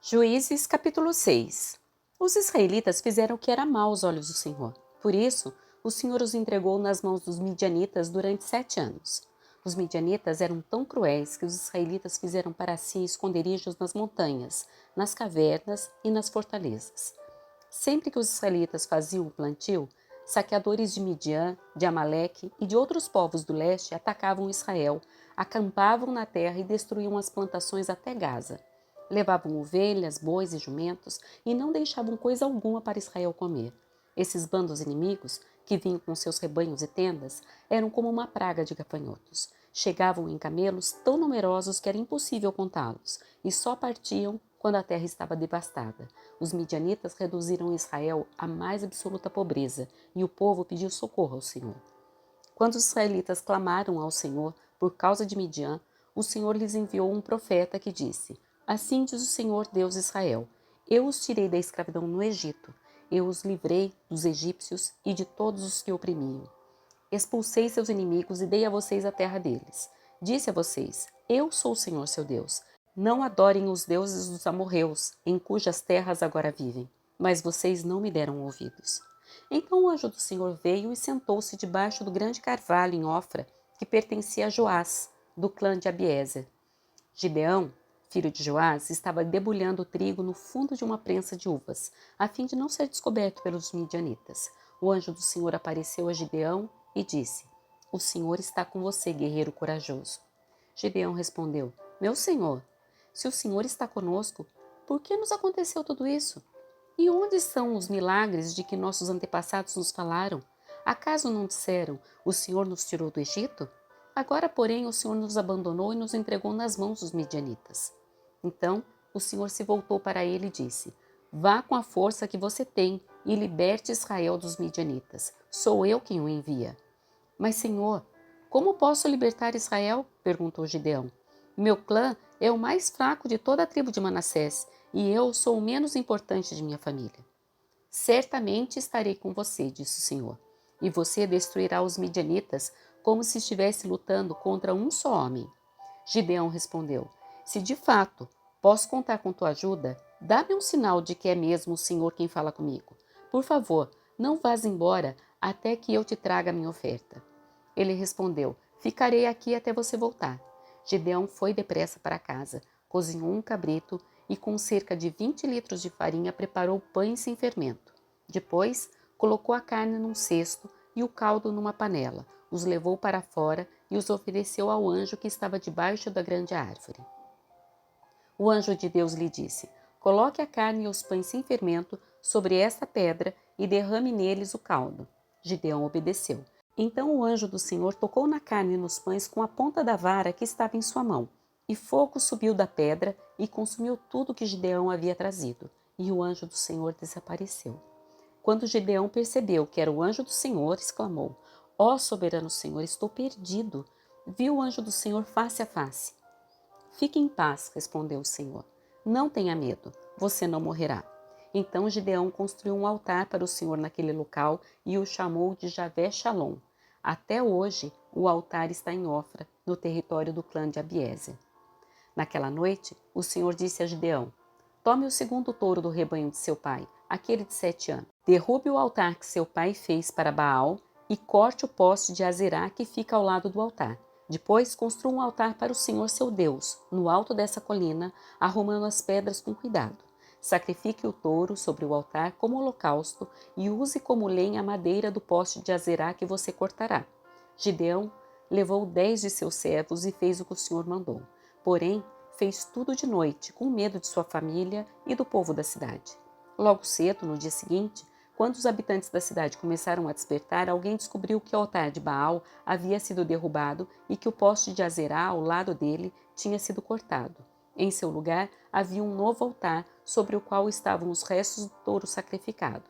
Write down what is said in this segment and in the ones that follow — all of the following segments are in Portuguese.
Juízes capítulo 6. Os israelitas fizeram o que era mal aos olhos do Senhor. Por isso, o Senhor os entregou nas mãos dos midianitas durante 7 anos. Os midianitas eram tão cruéis que os israelitas fizeram para si esconderijos nas montanhas, nas cavernas e nas fortalezas. Sempre que os israelitas faziam o plantio, saqueadores de Midian, de Amaleque e de outros povos do leste atacavam Israel, acampavam na terra e destruíam as plantações até Gaza. Levavam ovelhas, bois e jumentos e não deixavam coisa alguma para Israel comer. Esses bandos inimigos, que vinham com seus rebanhos e tendas, eram como uma praga de gafanhotos. Chegavam em camelos tão numerosos que era impossível contá-los, e só partiam quando a terra estava devastada. Os midianitas reduziram Israel à mais absoluta pobreza, e o povo pediu socorro ao Senhor. Quando os israelitas clamaram ao Senhor por causa de Midian, o Senhor lhes enviou um profeta que disse: Assim diz o Senhor Deus de Israel: Eu os tirei da escravidão no Egito, eu os livrei dos egípcios e de todos os que oprimiam. Expulsei seus inimigos e dei a vocês a terra deles. Disse a vocês: Eu sou o Senhor seu Deus. Não adorem os deuses dos amorreus, em cujas terras agora vivem. Mas vocês não me deram ouvidos. Então o anjo do Senhor veio e sentou-se debaixo do grande carvalho em Ofra, que pertencia a Joás, do clã de Abiezer. Gideão, filho de Joás, estava debulhando o trigo no fundo de uma prensa de uvas, a fim de não ser descoberto pelos midianitas. O anjo do Senhor apareceu a Gideão e disse: O Senhor está com você, guerreiro corajoso. Gideão respondeu: Meu senhor, se o Senhor está conosco, por que nos aconteceu tudo isso? E onde são os milagres de que nossos antepassados nos falaram? Acaso não disseram: O Senhor nos tirou do Egito? Agora, porém, o Senhor nos abandonou e nos entregou nas mãos dos midianitas. Então o Senhor se voltou para ele e disse: Vá com a força que você tem e liberte Israel dos midianitas. Sou eu quem o envia. Mas, Senhor, como posso libertar Israel? Perguntou Gideão. Meu clã é o mais fraco de toda a tribo de Manassés e eu sou o menos importante de minha família. Certamente estarei com você, disse o Senhor, e você destruirá os midianitas como se estivesse lutando contra um só homem. Gideão respondeu: Se de fato posso contar com tua ajuda, dá-me um sinal de que é mesmo o Senhor quem fala comigo. Por favor, não vás embora até que eu te traga a minha oferta. Ele respondeu: Ficarei aqui até você voltar. Gideão foi depressa para casa, cozinhou um cabrito e com cerca de 20 litros de farinha preparou pães sem fermento. Depois, colocou a carne num cesto e o caldo numa panela, os levou para fora e os ofereceu ao anjo que estava debaixo da grande árvore. O anjo de Deus lhe disse: Coloque a carne e os pães sem fermento sobre esta pedra e derrame neles o caldo. Gideão obedeceu. Então o anjo do Senhor tocou na carne e nos pães com a ponta da vara que estava em sua mão. E fogo subiu da pedra e consumiu tudo que Gideão havia trazido. E o anjo do Senhor desapareceu. Quando Gideão percebeu que era o anjo do Senhor, exclamou: Ó soberano Senhor, estou perdido. Viu o anjo do Senhor face a face. Fique em paz, respondeu o Senhor. Não tenha medo, você não morrerá. Então Gideão construiu um altar para o Senhor naquele local e o chamou de Javé Shalom. Até hoje, o altar está em Ofra, no território do clã de Abiezer. Naquela noite, o Senhor disse a Gideão: Tome o segundo touro do rebanho de seu pai, aquele de 7 anos. Derrube o altar que seu pai fez para Baal e corte o poste de Azerá que fica ao lado do altar. Depois, construa um altar para o Senhor seu Deus, no alto dessa colina, arrumando as pedras com cuidado. Sacrifique o touro sobre o altar como holocausto e use como lenha a madeira do poste de Azerá que você cortará. Gideão levou 10 de seus servos e fez o que o Senhor mandou. Porém, fez tudo de noite, com medo de sua família e do povo da cidade. Logo cedo, no dia seguinte, quando os habitantes da cidade começaram a despertar, alguém descobriu que o altar de Baal havia sido derrubado e que o poste de Azerá, ao lado dele, tinha sido cortado. Em seu lugar, havia um novo altar, sobre o qual estavam os restos do touro sacrificado.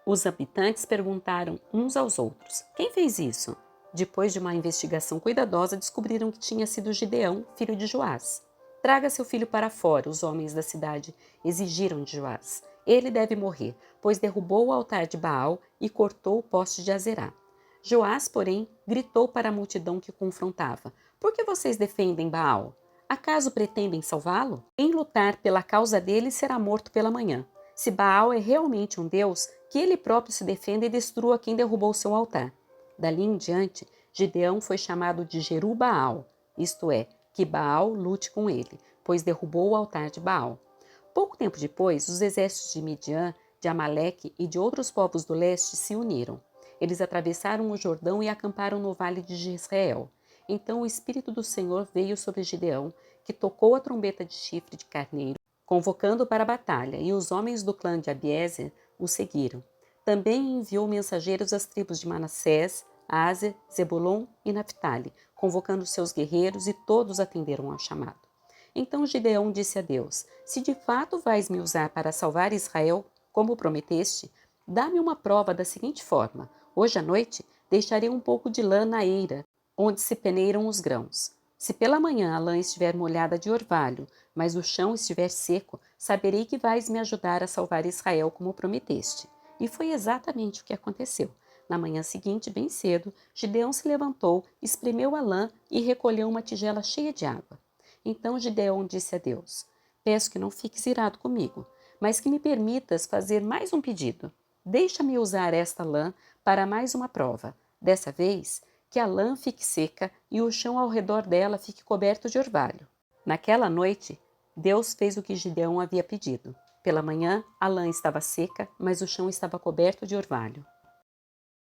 Os habitantes perguntaram uns aos outros: Quem fez isso? Depois de uma investigação cuidadosa, descobriram que tinha sido Gideão, filho de Joás. Traga seu filho para fora, os homens da cidade exigiram de Joás. Ele deve morrer, pois derrubou o altar de Baal e cortou o poste de Azerá. Joás, porém, gritou para a multidão que confrontava: Por que vocês defendem Baal? Acaso pretendem salvá-lo? Quem lutar pela causa dele será morto pela manhã. Se Baal é realmente um deus, que ele próprio se defenda e destrua quem derrubou seu altar. Dali em diante, Gideão foi chamado de Jerubaal, isto é, que Baal lute com ele, pois derrubou o altar de Baal. Pouco tempo depois, os exércitos de Midian, de Amaleque e de outros povos do leste se uniram. Eles atravessaram o Jordão e acamparam no vale de Jezreel. Então o Espírito do Senhor veio sobre Gideão, que tocou a trombeta de chifre de carneiro, convocando para a batalha, e os homens do clã de Abiezer o seguiram. Também enviou mensageiros às tribos de Manassés, Áser, Zebulon e Naphtali, convocando seus guerreiros, e todos atenderam ao chamado. Então Gideão disse a Deus: Se de fato vais me usar para salvar Israel, como prometeste, dá-me uma prova da seguinte forma: hoje à noite deixarei um pouco de lã na eira, onde se peneiram os grãos. Se pela manhã a lã estiver molhada de orvalho, mas o chão estiver seco, saberei que vais me ajudar a salvar Israel como prometeste. E foi exatamente o que aconteceu. Na manhã seguinte, bem cedo, Gideão se levantou, espremeu a lã e recolheu uma tigela cheia de água. Então Gideão disse a Deus: Peço que não fiques irado comigo, mas que me permitas fazer mais um pedido. Deixa-me usar esta lã para mais uma prova. Dessa vez, que a lã fique seca e o chão ao redor dela fique coberto de orvalho. Naquela noite, Deus fez o que Gideão havia pedido. Pela manhã, a lã estava seca, mas o chão estava coberto de orvalho.